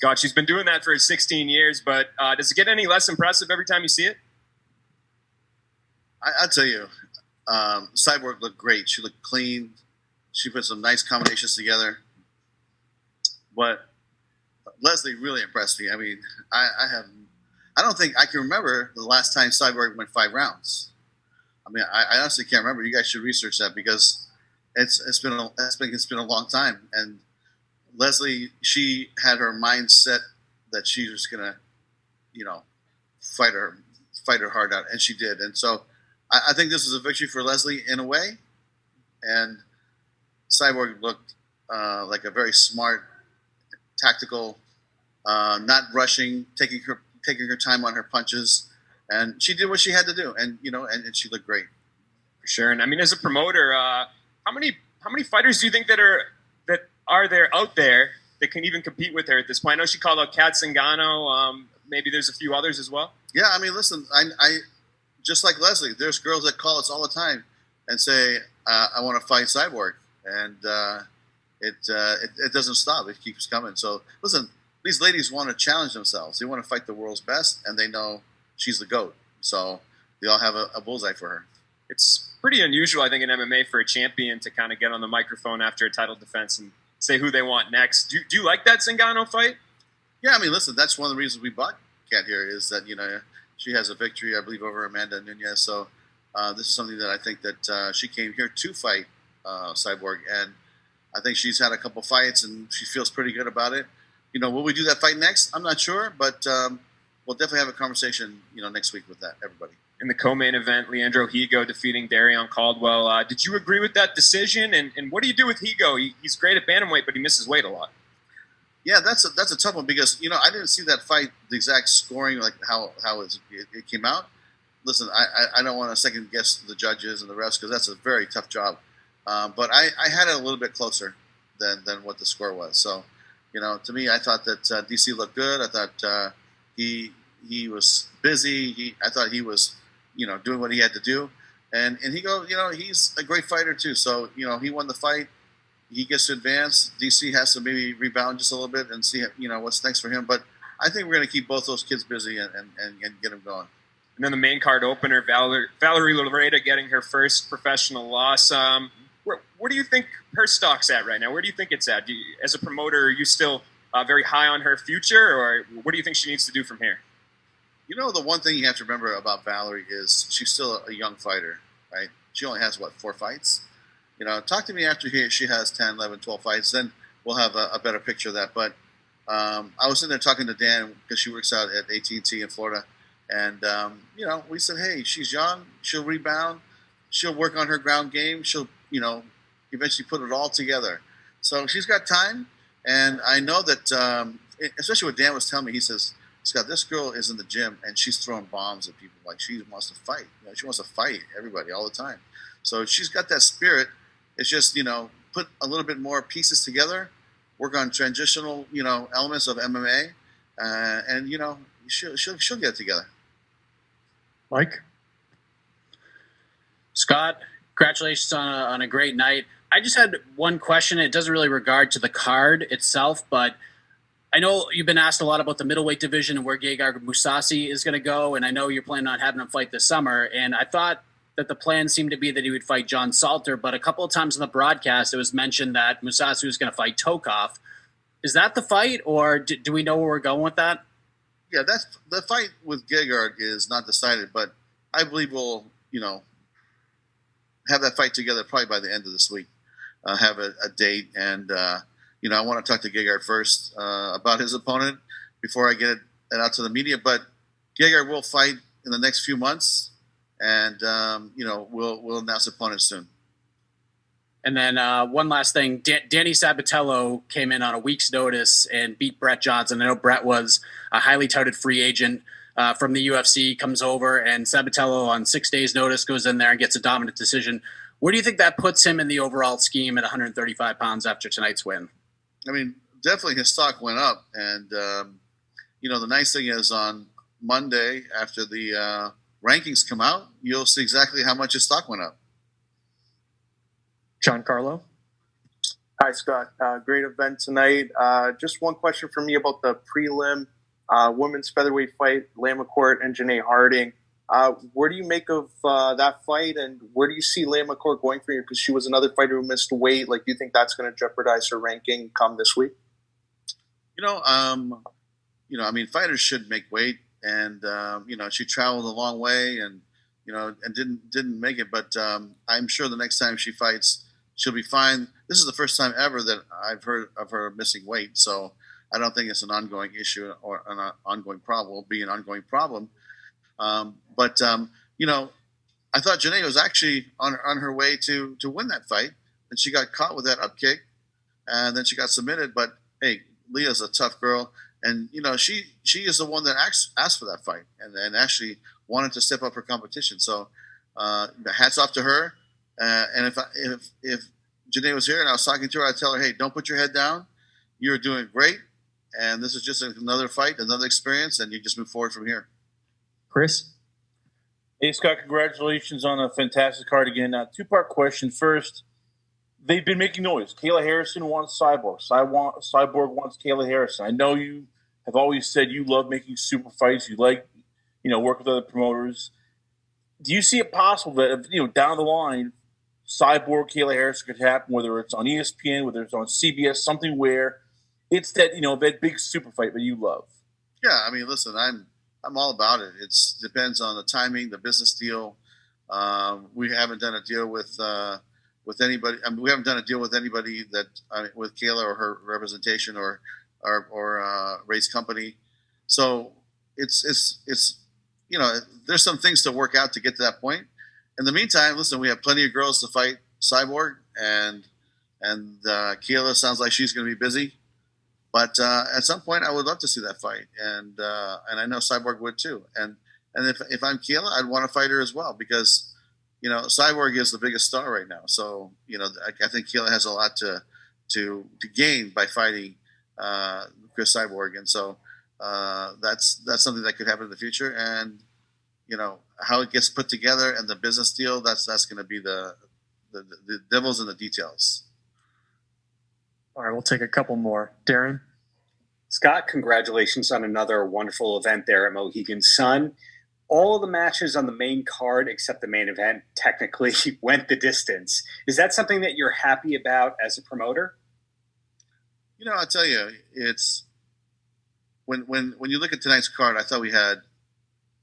Scott, she's been doing that for 16 years, but does it get any less impressive every time you see it? I'll tell you, Cyborg looked great. She looked clean. She put some nice combinations together. But Leslie really impressed me. I mean, I don't think I can remember the last time Cyborg went 5 rounds. I mean, I honestly can't remember. You guys should research that because it's been a long time. And Leslie, she had her mindset that she was gonna, fight her heart out, and she did. And so I think this is a victory for Leslie in a way. And Cyborg looked like a very smart, tactical, not rushing, taking her time on her punches, and she did what she had to do, and and she looked great. For sure. And I mean, as a promoter, how many fighters do you think that are there out there that can even compete with her at this point? I know she called out Cat Zingano. Maybe there's a few others as well. Yeah, I mean, listen, I just like Leslie, there's girls that call us all the time and say, I want to fight Cyborg, and it doesn't stop. It keeps coming. So listen, these ladies want to challenge themselves. They want to fight the world's best, and they know she's the GOAT. So they all have a bullseye for her. It's pretty unusual, I think, in MMA for a champion to kind of get on the microphone after a title defense and say who they want next. Do you like that Zingano fight? Yeah, I mean, listen, that's one of the reasons we bought Cat here is that, she has a victory, I believe, over Amanda Nunes. So this is something that I think that she came here to fight Cyborg. And I think she's had a couple fights, and she feels pretty good about it. Will we do that fight next? I'm not sure, but we'll definitely have a conversation, next week with that, everybody. In the co-main event, Leandro Higo defeating Darion Caldwell. Did you agree with that decision? And what do you do with Higo? He's great at bantamweight, but he misses weight a lot. Yeah, that's a tough one because I didn't see that fight, the exact scoring, like how it came out. Listen, I don't want to second guess the judges and the refs because that's a very tough job. But I had it a little bit closer than what the score was. So, to me, I thought that DC looked good. I thought he was busy. I thought he was doing what he had to do. And Higo, he's a great fighter too. So he won the fight. He gets to advance. DC has to maybe rebound just a little bit and see, what's next for him. But I think we're going to keep both those kids busy and get them going. And then the main card opener, Valerie Loureda getting her first professional loss. Where do you think her stock's at right now? Where do you think it's at? As a promoter, are you still very high on her future, or what do you think she needs to do from here? The one thing you have to remember about Valerie is she's still a young fighter, right? She only has, 4 fights? Talk to me after she has 10, 11, 12 fights. Then we'll have a better picture of that. But I was in there talking to Dan because she works out at AT&T in Florida. And, we said, hey, she's young. She'll rebound. She'll work on her ground game. She'll, eventually put it all together. So she's got time. And I know that, especially what Dan was telling me, he says, Scott, this girl is in the gym and she's throwing bombs at people. Like she wants to fight. She wants to fight everybody all the time. So she's got that spirit. It's just, put a little bit more pieces together, work on transitional, elements of MMA, and, she'll get it together. Mike? Scott, congratulations on a great night. I just had one question. It doesn't really regard to the card itself, but I know you've been asked a lot about the middleweight division and where Gegard Mousasi is going to go, and I know you're planning on having him fight this summer, and I thought that the plan seemed to be that he would fight John Salter, but a couple of times in the broadcast it was mentioned that Mousasi was going to fight Tokov. Is that the fight, or do we know where we're going with that? Yeah, that's the fight with Gegard is not decided, but I believe we'll, have that fight together probably by the end of this week. Have a date, and I want to talk to Gegard first about his opponent before I get it out to the media. But Gegard will fight in the next few months. And, we'll announce opponents soon. And then one last thing. Danny Sabatello came in on a week's notice and beat Brett Johnson. I know Brett was a highly touted free agent from the UFC, comes over, and Sabatello on 6 days' notice goes in there and gets a dominant decision. Where do you think that puts him in the overall scheme at 135 pounds after tonight's win? I mean, definitely his stock went up. And, the nice thing is on Monday after the rankings come out, you'll see exactly how much his stock went up. Giancarlo? Hi, Scott. Great event tonight. Just one question for me about the prelim women's featherweight fight, Lamb McCourt and Janae Harding. Where do you make of that fight, and where do you see Lamb McCourt going for you? Because she was another fighter who missed weight. Like, do you think that's going to jeopardize her ranking come this week? I mean, fighters should make weight, and she traveled a long way, and and didn't make it. But I'm sure the next time she fights, she'll be fine. This is the first time ever that I've heard of her missing weight, so I don't think it's an ongoing issue or an ongoing problem. Will be an ongoing problem. But I thought Janae was actually on her way to win that fight, and she got caught with that up kick, and then she got submitted. But hey, Leah's a tough girl, and she is the one that asked for that fight, and actually wanted to step up her competition. So hats off to her. And if Janae was here and I was talking to her, I'd tell her, hey, don't put your head down. You're doing great, and this is just another fight, another experience, and you just move forward from here. Chris? Hey, Scott, congratulations on a fantastic card again. Two-part question. First, they've been making noise. Kayla Harrison wants Cyborg. Cyborg wants Kayla Harrison. I know you have always said you love making super fights. You like, work with other promoters. Do you see it possible that, down the line, Cyborg, Kayla Harrison could happen, whether it's on ESPN, whether it's on CBS, something where it's that, that big super fight that you love? Yeah, I mean, listen, I'm all about it. It depends on the timing, the business deal. We haven't done a deal with anybody. I mean, we haven't done a deal with anybody with Kayla or her representation or Ray's company. So it's there's some things to work out to get to that point. In the meantime, listen, we have plenty of girls to fight Cyborg, and Kayla sounds like she's going to be busy. But at some point, I would love to see that fight, and I know Cyborg would too. And if I'm Kayla, I'd want to fight her as well because Cyborg is the biggest star right now. So I think Kayla has a lot to gain by fighting Cris Cyborg, and so that's something that could happen in the future. And how it gets put together and the business deal, that's going to be the devil's in the details. All right, we'll take a couple more. Darren? Scott, congratulations on another wonderful event there at Mohegan Sun. All of the matches on the main card, except the main event, technically went the distance. Is that something that you're happy about as a promoter? I'll tell you, it's when you look at tonight's card, I thought we had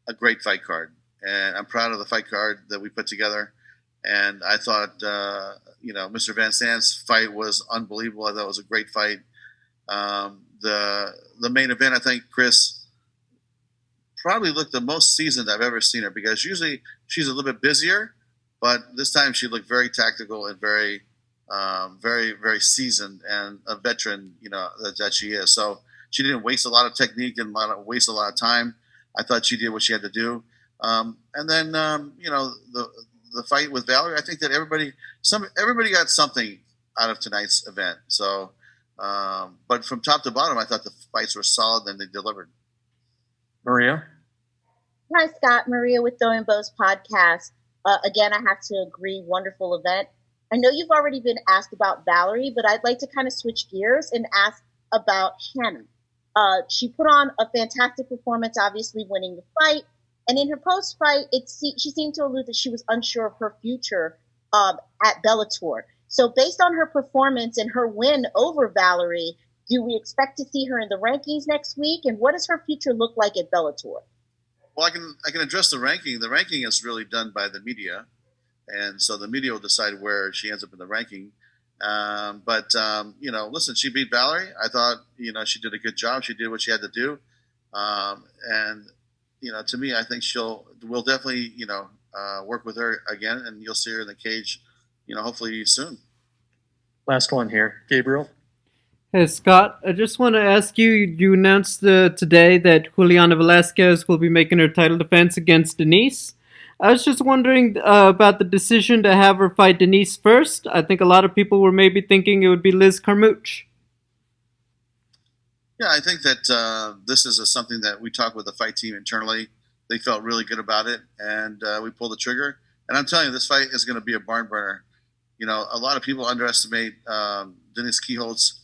a great fight card, and I'm proud of the fight card that we put together. And I thought, Mr. Van Sant's fight was unbelievable. I thought it was a great fight. The main event, I think Cris probably looked the most seasoned I've ever seen her, because usually she's a little bit busier, but this time she looked very tactical and very, very, very seasoned and a veteran, that she is. So she didn't waste a lot of technique, didn't waste a lot of time. I thought she did what she had to do. And then, the fight with Valerie, I think that everybody got something out of tonight's event. So, but from top to bottom, I thought the fights were solid and they delivered. Maria? Hi, Scott. Maria with Throwing Bows podcast. Again, I have to agree, wonderful event. I know you've already been asked about Valerie, but I'd like to kind of switch gears and ask about Hannah. She put on a fantastic performance, obviously winning the fight. And in her post-fight, she seemed to allude that she was unsure of her future at Bellator. So based on her performance and her win over Valerie, do we expect to see her in the rankings next week? And what does her future look like at Bellator? Well, I can address the ranking. The ranking is really done by the media. And so the media will decide where she ends up in the ranking. But listen, she beat Valerie. I thought, she did a good job. She did what she had to do. To me, I think we'll definitely, work with her again, and you'll see her in the cage, hopefully soon. Last one here. Gabriel? Hey, Scott, I just want to ask you, you announced today that Juliana Velasquez will be making her title defense against Denise. I was just wondering about the decision to have her fight Denise first. I think a lot of people were maybe thinking it would be Liz Carmouche. Yeah, I think that this is something that we talked with the fight team internally. They felt really good about it, and we pulled the trigger. And I'm telling you, this fight is going to be a barn burner. A lot of people underestimate Denise Kiholt's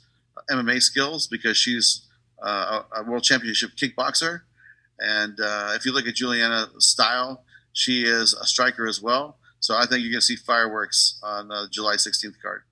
MMA skills because she's a world championship kickboxer. And if you look at Juliana's style, she is a striker as well. So I think you're going to see fireworks on the July 16th card.